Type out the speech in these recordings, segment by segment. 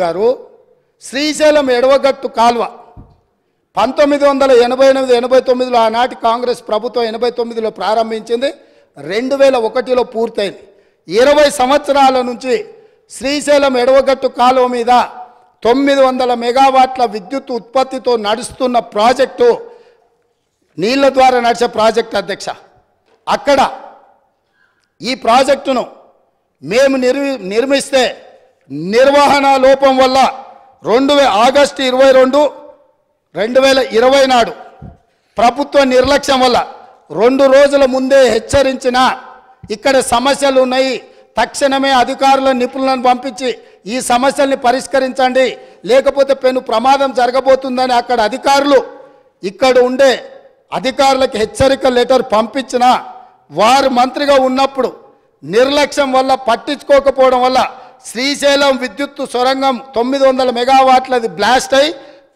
గారు శ్రీశైలం ఎడవగట్టు కాల్వ 1988-89లో ఆనాటి కాంగ్రెస్ ప్రభుత్వం 89లో ప్రారంభించింది, 2001లో పూర్తయింది. 20 సంవత్సరాల నుంచి శ్రీశైలం ఎడవగట్టు కాలువ మీద 900 మెగావాట్ల విద్యుత్ ఉత్పత్తితో నడుస్తున్న ప్రాజెక్టు నీళ్ల ద్వారా నడిచే ప్రాజెక్ట్ అధ్యక్ష. అక్కడ ఈ ప్రాజెక్టును మేము నిర్మిస్తే నిర్వహణ లోపం వల్ల ఆగస్టు 22, 2020 నాడు ప్రభుత్వ నిర్లక్ష్యం వల్ల 2 రోజుల ముందే హెచ్చరించిన ఇక్కడ సమస్యలు ఉన్నాయి, తక్షణమే అధికారుల నిపుణులను పంపించి ఈ సమస్యల్ని పరిష్కరించండి, లేకపోతే పెను ప్రమాదం జరగబోతుందని అక్కడ అధికారులు ఇక్కడ ఉండే అధికారులకు హెచ్చరిక లెటర్ పంపించిన వారు మంత్రిగా ఉన్నప్పుడు నిర్లక్ష్యం వల్ల పట్టించుకోకపోవడం వల్ల శ్రీశైలం విద్యుత్ సొరంగం 900 మెగావాట్లది బ్లాస్ట్ అయి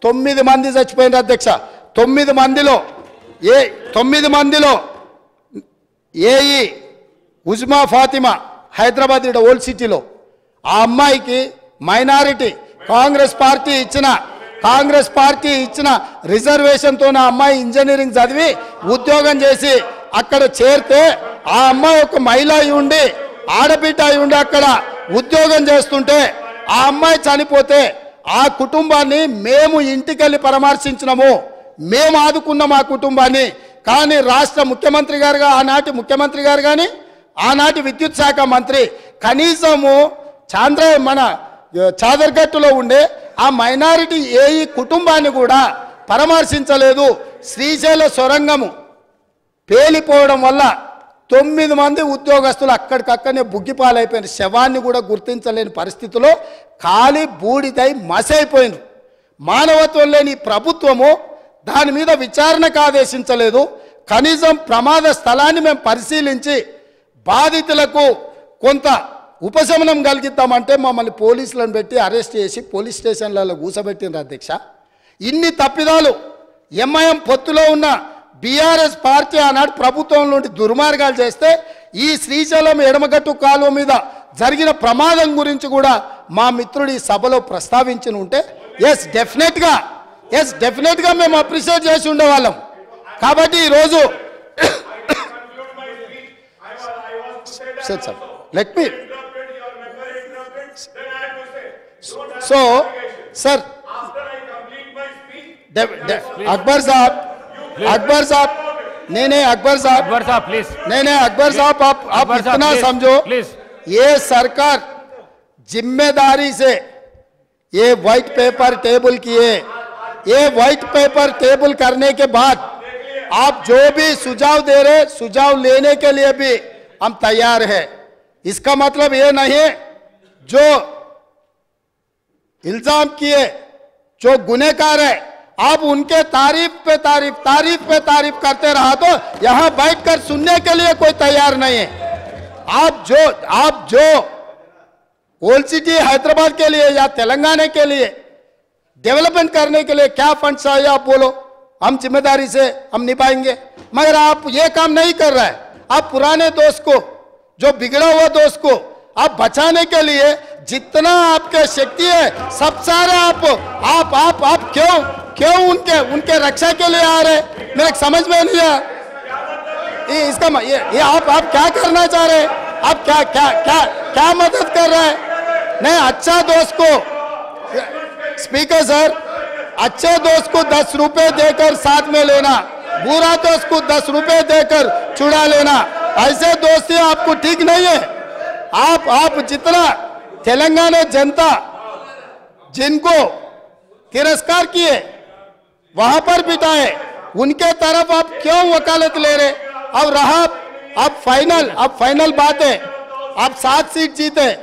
9 మంది చచ్చిపోయిన అధ్యక్ష. 9 మందిలో ఏఈ ఉజ్మా ఫాతిమా హైదరాబాద్ ఓల్డ్ సిటీలో ఆ అమ్మాయికి మైనారిటీ కాంగ్రెస్ పార్టీ ఇచ్చిన రిజర్వేషన్తో ఆ అమ్మాయి ఇంజనీరింగ్ చదివి ఉద్యోగం చేసి అక్కడ చేరితే ఆ అమ్మాయి ఒక మహిళ అయి ఉండి ఆడబిడ్డ అయి ఉండి అక్కడ ఉద్యోగం చేస్తుంటే ఆ అమ్మాయి చనిపోతే ఆ కుటుంబాన్ని మేము ఇంటికెళ్ళి పరామర్శించినాము, మేము ఆదుకున్నాం ఆ కుటుంబాన్ని. కానీ రాష్ట్ర ముఖ్యమంత్రి గారుగా ఆనాటి ముఖ్యమంత్రి గారు కానీ ఆనాటి విద్యుత్ శాఖ మంత్రి కనీసము మన చాదర్గట్టులో ఉండే ఆ మైనారిటీ ఏఈ కుటుంబాన్ని కూడా పరామర్శించలేదు. శ్రీశైల సొరంగము పేలిపోవడం వల్ల 9 మంది ఉద్యోగస్తులు అక్కడికక్కడనే బుగ్గిపాలైపోయిన శవాన్ని కూడా గుర్తించలేని పరిస్థితిలో ఖాళీ బూడిదై మసైపోయింది. మానవత్వం లేని ప్రభుత్వము దాని మీద విచారణకు ఆదేశించలేదు. కనీసం ప్రమాద స్థలాన్ని మేము పరిశీలించి బాధితులకు కొంత ఉపశమనం కలిగిద్దామంటే మమ్మల్ని పోలీసులను పెట్టి అరెస్ట్ చేసి పోలీస్ స్టేషన్లలో కూసబెట్టినారు అధ్యక్ష. ఇన్ని తప్పిదాలు ఎంఐఎం పొత్తులో ఉన్న బీఆర్ఎస్ పార్టీ ఆనాడు ప్రభుత్వం నుండి దుర్మార్గాలు చేస్తే ఈ శ్రీశైలం ఎడమగట్టు కాలువ మీద జరిగిన ప్రమాదం గురించి కూడా మా మిత్రుడు ఈ సభలో ప్రస్తావించి ఉంటే ఎస్ డెఫినెట్గా మేము అప్రిషియేట్ చేసి ఉండేవాళ్ళం. కాబట్టి ఈరోజు let me so sir Akbar साहब नहीं अकबर साहब प्लीज नहीं अकबर साहब आप इतना समझो प्लीज, ये सरकार जिम्मेदारी से ये व्हाइट पेपर टेबल किए, ये व्हाइट पेपर टेबल करने के बाद आप जो भी सुझाव दे रहे सुझाव लेने के लिए भी हम तैयार हैं. इसका मतलब ये नहीं जो इल्जाम किए जो गुनहगार है आप उनके तारीफ पे तारीफ करते रहा तो यहां बैठकर सुनने के लिए कोई तैयार नहीं है. आप जो ओल्ड सिटी हैदराबाद के लिए या तेलंगाना के लिए डेवलपमेंट करने के लिए क्या फंड चाहिए आप बोलो, हम जिम्मेदारी से हम निभाएंगे. मगर आप ये काम नहीं कर रहे हैं. आप पुराने दोस्त को जो बिगड़ा हुआ दोस्त को आप बचाने के लिए जितना आपके शक्ति है सब सारे आप क्यों उनके रक्षा के लिए आ रहे, मेरे समझ में नहीं है. इसका ये आप क्या करना चाह रहे हैं, आप क्या मदद कर रहे हैं. नहीं, अच्छा दोस्त को स्पीकर सर, अच्छे दोस्त को 10 रुपए देकर साथ में लेना, बुरा दोस्त को 10 रुपए देकर छुड़ा लेना, ऐसे दोस्ती आपको ठीक नहीं है. आप जितना तेलंगाना जनता जिनको तिरस्कार किए वहां पर बिठाए उनके तरफ आप क्यों वकालत ले रहे. अब रहा अब फाइनल बात है, आप 7 सीट जीते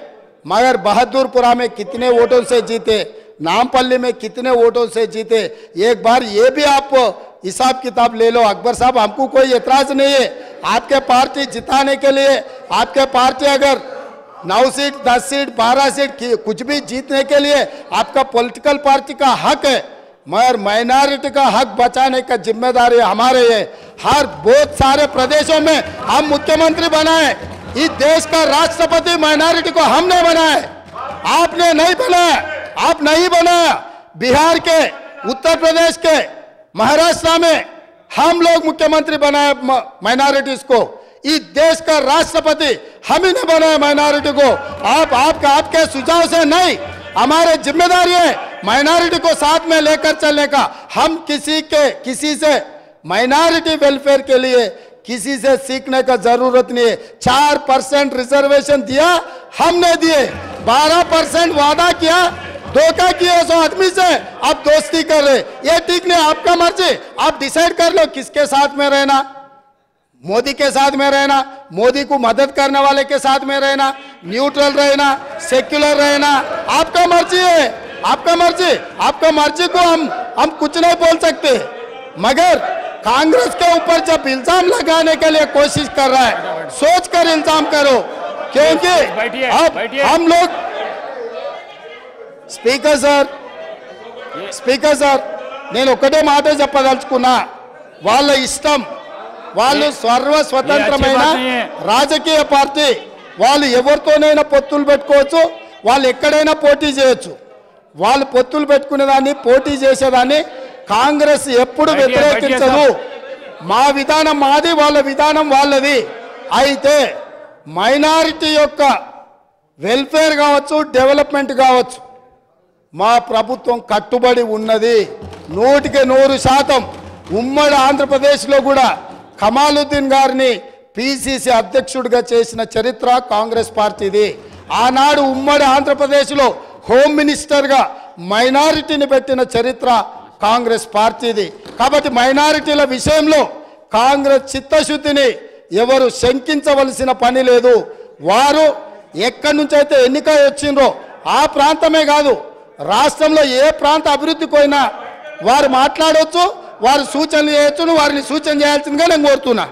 मगर बहादुरपुरा में कितने वोटों से जीते, नामपल्ली में कितने वोटों से जीते, एक बार ये भी आप हिसाब किताब ले लो. अकबर साहब हमको कोई एतराज नहीं है, आपके पार्टी जिताने के लिए आपके पार्टी अगर 9 सीट 10 सीट 12 सीट कुछ भी जीतने के लिए आपका पॉलिटिकल पार्टी का हक है, मगर माइनॉरिटी का हक बचाने का जिम्मेदारी हमारे है. हर बहुत सारे प्रदेशों में हम मुख्यमंत्री बनाए, इस देश का राष्ट्रपति माइनॉरिटी को हमने बनाया है. आपने नहीं बनाया, आप नहीं बनाया। बिहार के, उत्तर प्रदेश के, महाराष्ट्र में हम लोग मुख्यमंत्री बनाए माइनॉरिटीज को। इस देश का राष्ट्रपति हम ही ने बनाया माइनॉरिटी को। आपके सुझाव से नहीं, हमारे जिम्मेदारी है माइनॉरिटी को साथ में लेकर चलने का। हम किसी से माइनॉरिटी वेलफेयर के लिए किसी से सीखने का जरूरत नहीं है। 4% रिजर्वेशन दिया, हमने दिए। 12% वादा किया, धोखा किया सो आदमी से, आप दोस्ती कर रहे। ये ठीक नहीं, आपका मर्जी, आप डिसाइड कर लो किसके साथ में रहना। मोदी के साथ में रहना, मोदी को मदद करने वाले के साथ में रहना, न्यूट्रल रहना, सेक्युलर रहना, आपका मर्जी है, आपका मर्जी। आपका मर्जी को हम कुछ नहीं बोल सकते। मगर कांग्रेस के ऊपर जब इल्जाम लगाने के लिए कोशिश कर रहा है, सोच कर इल्जाम करो, क्योंकि अब हम लोग। స్పీకర్ సార్ నేను ఒకటే మాట చెప్పదలుచుకున్నా, వాళ్ళ ఇష్టం, వాళ్ళు స్వతంత్రమైన రాజకీయ పార్టీ, వాళ్ళు ఎవరితోనైనా పొత్తులు పెట్టుకోవచ్చు, వాళ్ళు ఎక్కడైనా పోటీ చేయొచ్చు। వాళ్ళు పొత్తులు పెట్టుకునేదాన్ని, పోటీ చేసేదాన్ని కాంగ్రెస్ ఎప్పుడు వ్యతిరేకించదు। మా విధానం మాది, వాళ్ళ విధానం వాళ్ళది। అయితే మైనారిటీ యొక్క వెల్ఫేర్ కావచ్చు, డెవలప్మెంట్ కావచ్చు, మా ప్రభుత్వం కట్టుబడి ఉన్నది 100%। ఉమ్మడి ఆంధ్రప్రదేశ్లో కూడా కమాలుద్దీన్ గారిని పిసిసి అధ్యక్షుడిగా చేసిన చరిత్ర కాంగ్రెస్ పార్టీది। ఆనాడు ఉమ్మడి ఆంధ్రప్రదేశ్లో హోమ్ మినిస్టర్గా మైనారిటీని పెట్టిన చరిత్ర కాంగ్రెస్ పార్టీది। కాబట్టి మైనారిటీల విషయంలో కాంగ్రెస్ చిత్తశుద్ధిని ఎవరు శంకించవలసిన పని లేదు। వారు ఎక్కడి నుంచి అయితే ఎన్నిక వచ్చిండ్రో ఆ ప్రాంతమే కాదు, రాష్ట్రంలో ఏ ప్రాంత అభివృద్ధికి పోయినా వారు మాట్లాడవచ్చు, వారు సూచనలు చేయొచ్చు, వారిని సూచన చేయాల్సిందిగా నేను కోరుతున్నా।